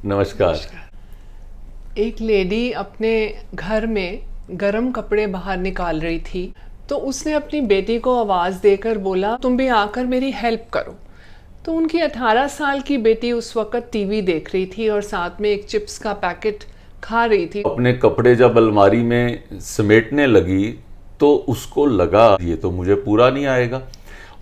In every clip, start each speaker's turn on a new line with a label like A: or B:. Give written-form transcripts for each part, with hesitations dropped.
A: नमस्कार।
B: एक लेडी अपने घर में गरम कपड़े बाहर निकाल रही थी, तो उसने अपनी बेटी को आवाज़ देकर बोला, तुम भी आकर मेरी हेल्प करो। तो उनकी 18 साल की बेटी उस वक़्त टीवी देख रही थी और साथ में एक चिप्स का पैकेट खा रही थी।
A: अपने कपड़े जब अलमारी में समेटने लगी तो उसको लगा ये तो मुझे पूरा नहीं आएगा।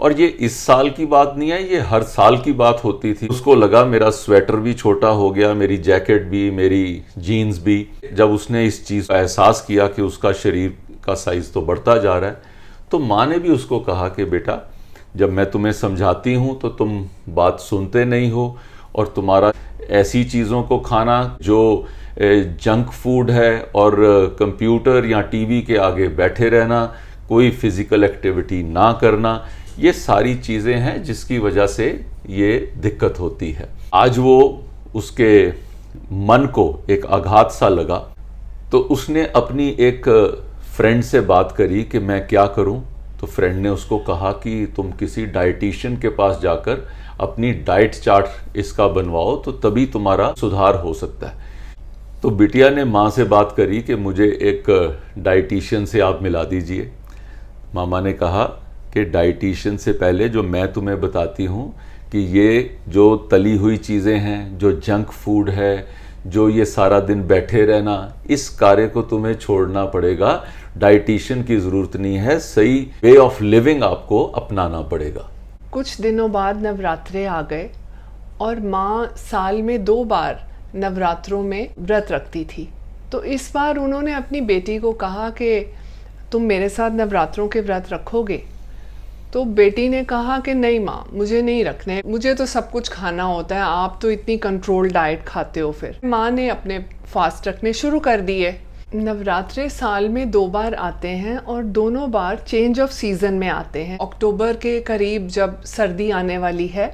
A: और ये इस साल की बात नहीं है, ये हर साल की बात होती थी। उसको लगा मेरा स्वेटर भी छोटा हो गया, मेरी जैकेट भी, मेरी जीन्स भी। जब उसने इस चीज़ का एहसास किया कि उसका शरीर का साइज तो बढ़ता जा रहा है, तो माँ ने भी उसको कहा कि बेटा, जब मैं तुम्हें समझाती हूँ तो तुम बात सुनते नहीं हो, और तुम्हारा ऐसी चीज़ों को खाना जो जंक फूड है और कंप्यूटर या टीवी के आगे बैठे रहना, कोई फिजिकल एक्टिविटी ना करना, ये सारी चीज़ें हैं जिसकी वजह से ये दिक्कत होती है। आज वो उसके मन को एक आघात सा लगा, तो उसने अपनी एक फ्रेंड से बात करी कि मैं क्या करूं। तो फ्रेंड ने उसको कहा कि तुम किसी डाइटिशियन के पास जाकर अपनी डाइट चार्ट इसका बनवाओ, तो तभी तुम्हारा सुधार हो सकता है। तो बिटिया ने माँ से बात करी कि मुझे एक डाइटिशियन से आप मिला दीजिए। मामा ने कहा कि डाइटिशियन से पहले जो मैं तुम्हें बताती हूँ कि ये जो तली हुई चीज़ें हैं, जो जंक फूड है, जो ये सारा दिन बैठे रहना, इस कार्य को तुम्हें छोड़ना पड़ेगा। डाइटिशियन की ज़रूरत नहीं है, सही वे ऑफ लिविंग आपको अपनाना पड़ेगा।
B: कुछ दिनों बाद नवरात्रे आ गए और माँ साल में 2 बार नवरात्रों में व्रत रखती थी। तो इस बार उन्होंने अपनी बेटी को कहा कि तुम मेरे साथ नवरात्रों के व्रत रखोगे। तो बेटी ने कहा कि नहीं माँ, मुझे नहीं रखने, मुझे तो सब कुछ खाना होता है, आप तो इतनी कंट्रोल डाइट खाते हो। फिर माँ ने अपने फास्ट रखने शुरू कर दिए। नवरात्रे साल में 2 बार आते हैं और दोनों बार चेंज ऑफ सीज़न में आते हैं। अक्टूबर के करीब जब सर्दी आने वाली है,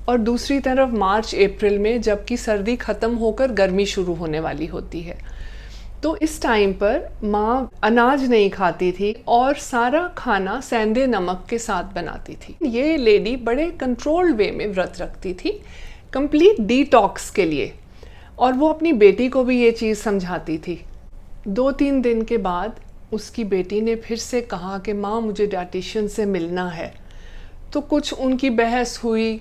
B: और दूसरी तरफ मार्च अप्रैल में जबकि सर्दी ख़त्म होकर गर्मी शुरू होने वाली होती है। तो इस टाइम पर माँ अनाज नहीं खाती थी और सारा खाना सेंधे नमक के साथ बनाती थी। ये लेडी बड़े कंट्रोल्ड वे में व्रत रखती थी, कंप्लीट डिटॉक्स के लिए, और वो अपनी बेटी को भी ये चीज़ समझाती थी। 2-3 दिन के बाद उसकी बेटी ने फिर से कहा कि माँ, मुझे डाइटिशियन से मिलना है। तो कुछ उनकी बहस हुई,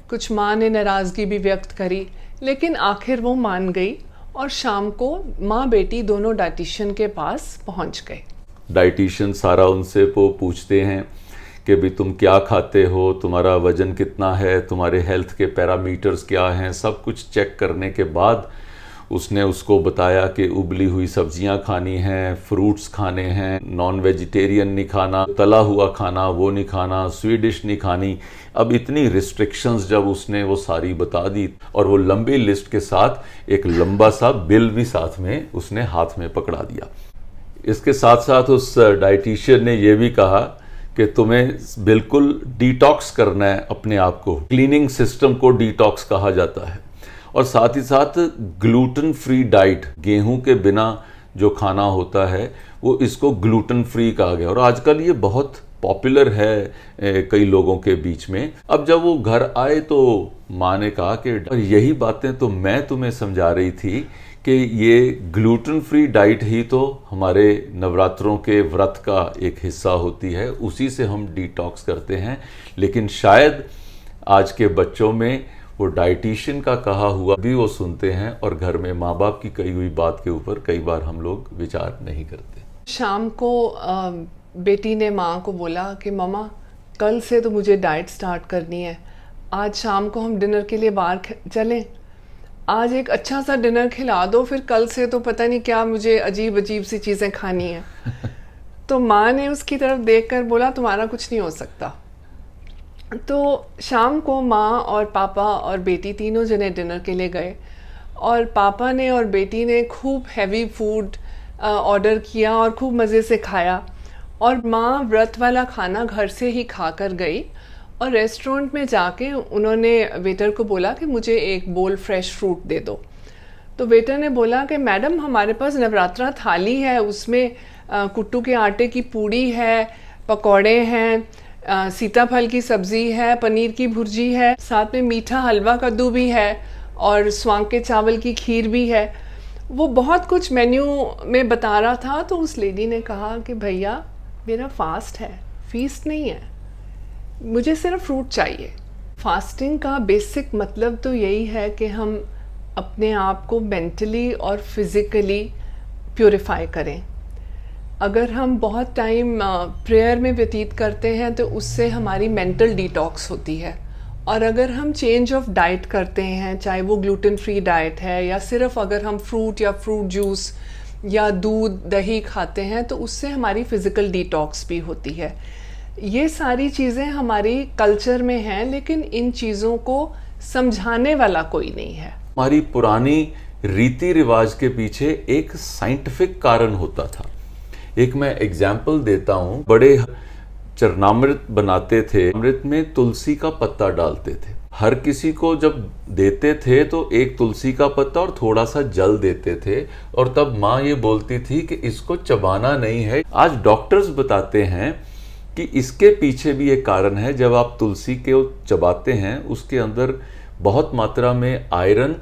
B: कुछ माँ ने नाराज़गी भी व्यक्त करी, लेकिन आखिर वो मान गई और शाम को माँ बेटी दोनों डाइटिशियन के पास पहुँच गए।
A: डाइटिशियन सारा उनसे वो पूछते हैं कि भी तुम क्या खाते हो, तुम्हारा वज़न कितना है, तुम्हारे हेल्थ के पैरामीटर्स क्या हैं। सब कुछ चेक करने के बाद उसने उसको बताया कि उबली हुई सब्जियां खानी हैं, फ्रूट्स खाने हैं, नॉन वेजिटेरियन नहीं खाना, तला हुआ खाना वो नहीं खाना, स्वीडिश नहीं खानी। अब इतनी रिस्ट्रिक्शंस जब उसने वो सारी बता दी, और वो लंबी लिस्ट के साथ एक लंबा सा बिल भी साथ में उसने हाथ में पकड़ा दिया। इसके साथ साथ उस डाइटिशियन ने ये भी कहा कि तुम्हें बिल्कुल डिटॉक्स करना है अपने आप को। क्लीनिंग सिस्टम को डिटॉक्स कहा जाता है। और साथ ही साथ ग्लूटेन फ्री डाइट, गेहूं के बिना जो खाना होता है वो इसको ग्लूटेन फ्री कहा गया, और आजकल ये बहुत पॉपुलर है कई लोगों के बीच में। अब जब वो घर आए तो माँ ने कहा कि यही बातें तो मैं तुम्हें समझा रही थी कि ये ग्लूटेन फ्री डाइट ही तो हमारे नवरात्रों के व्रत का एक हिस्सा होती है, उसी से हम डिटॉक्स करते हैं। लेकिन शायद आज के बच्चों में वो डाइटिशियन का कहा हुआ भी वो सुनते हैं, और घर में माँ बाप की कही हुई बात के ऊपर कई बार हम लोग विचार नहीं करते।
B: शाम को बेटी ने माँ को बोला कि मम्मा, कल से तो मुझे डाइट स्टार्ट करनी है, आज शाम को हम डिनर के लिए बाहर चलें, आज एक अच्छा सा डिनर खिला दो, फिर कल से तो पता नहीं क्या मुझे अजीब अजीब सी चीज़ें खानी है। तो माँ ने उसकी तरफ देखकर बोला, तुम्हारा कुछ नहीं हो सकता। तो शाम को माँ और पापा और बेटी तीनों जने डिनर के लिए गए, और पापा ने और बेटी ने खूब हैवी फूड ऑर्डर किया और खूब मज़े से खाया। और माँ व्रत वाला खाना घर से ही खा कर गई, और रेस्टोरेंट में जाके उन्होंने वेटर को बोला कि मुझे एक बोल फ्रेश फ्रूट दे दो। तो वेटर ने बोला कि मैडम, हमारे पास नवरात्रा थाली है, उसमें कुट्टू के आटे की पूड़ी है, पकौड़े हैं, सीताफल की सब्ज़ी है, पनीर की भुर्जी है, साथ में मीठा हलवा कद्दू भी है, और स्वांग के चावल की खीर भी है। वो बहुत कुछ मेन्यू में बता रहा था। तो उस लेडी ने कहा कि भैया मेरा फास्ट है, फीस्ट नहीं है, मुझे सिर्फ फ्रूट चाहिए। फास्टिंग का बेसिक मतलब तो यही है कि हम अपने आप को मेंटली और फिज़िकली प्योरीफाई करें। अगर हम बहुत टाइम प्रेयर में व्यतीत करते हैं तो उससे हमारी मेंटल डिटॉक्स होती है। और अगर हम चेंज ऑफ डाइट करते हैं, चाहे वो ग्लूटेन फ्री डाइट है या सिर्फ अगर हम फ्रूट या फ्रूट जूस या दूध दही खाते हैं, तो उससे हमारी फ़िज़िकल डिटॉक्स भी होती है। ये सारी चीज़ें हमारी कल्चर में हैं, लेकिन इन चीज़ों को समझाने वाला कोई नहीं है।
A: हमारी पुरानी रीति रिवाज के पीछे एक साइंटिफिक कारण होता था। एक मैं एग्जाम्पल देता हूँ। बड़े चरणामृत बनाते थे, अमृत में तुलसी का पत्ता डालते थे। हर किसी को जब देते थे तो एक तुलसी का पत्ता और थोड़ा सा जल देते थे, और तब माँ ये बोलती थी कि इसको चबाना नहीं है। आज डॉक्टर्स बताते हैं कि इसके पीछे भी एक कारण है। जब आप तुलसी को चबाते हैं उसके अंदर बहुत मात्रा में आयरन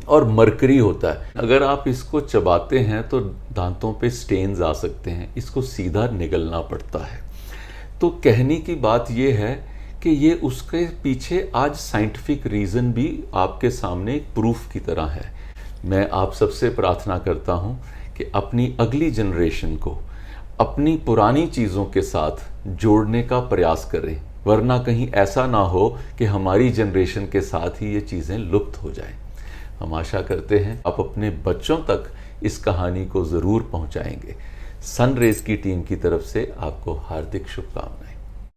A: और मरकरी होता है। अगर आप इसको चबाते हैं तो दांतों पे स्टेन्स आ सकते हैं, इसको सीधा निगलना पड़ता है। तो कहने की बात यह है कि ये उसके पीछे आज साइंटिफिक रीज़न भी आपके सामने एक प्रूफ की तरह है। मैं आप सबसे प्रार्थना करता हूँ कि अपनी अगली जनरेशन को अपनी पुरानी चीज़ों के साथ जोड़ने का प्रयास करें, वरना कहीं ऐसा ना हो कि हमारी जनरेशन के साथ ही ये चीज़ें लुप्त हो जाएं। हम आशा करते हैं आप अपने बच्चों तक इस कहानी को ज़रूर पहुंचाएंगे। सनरेज की टीम की तरफ से आपको हार्दिक शुभकामनाएं।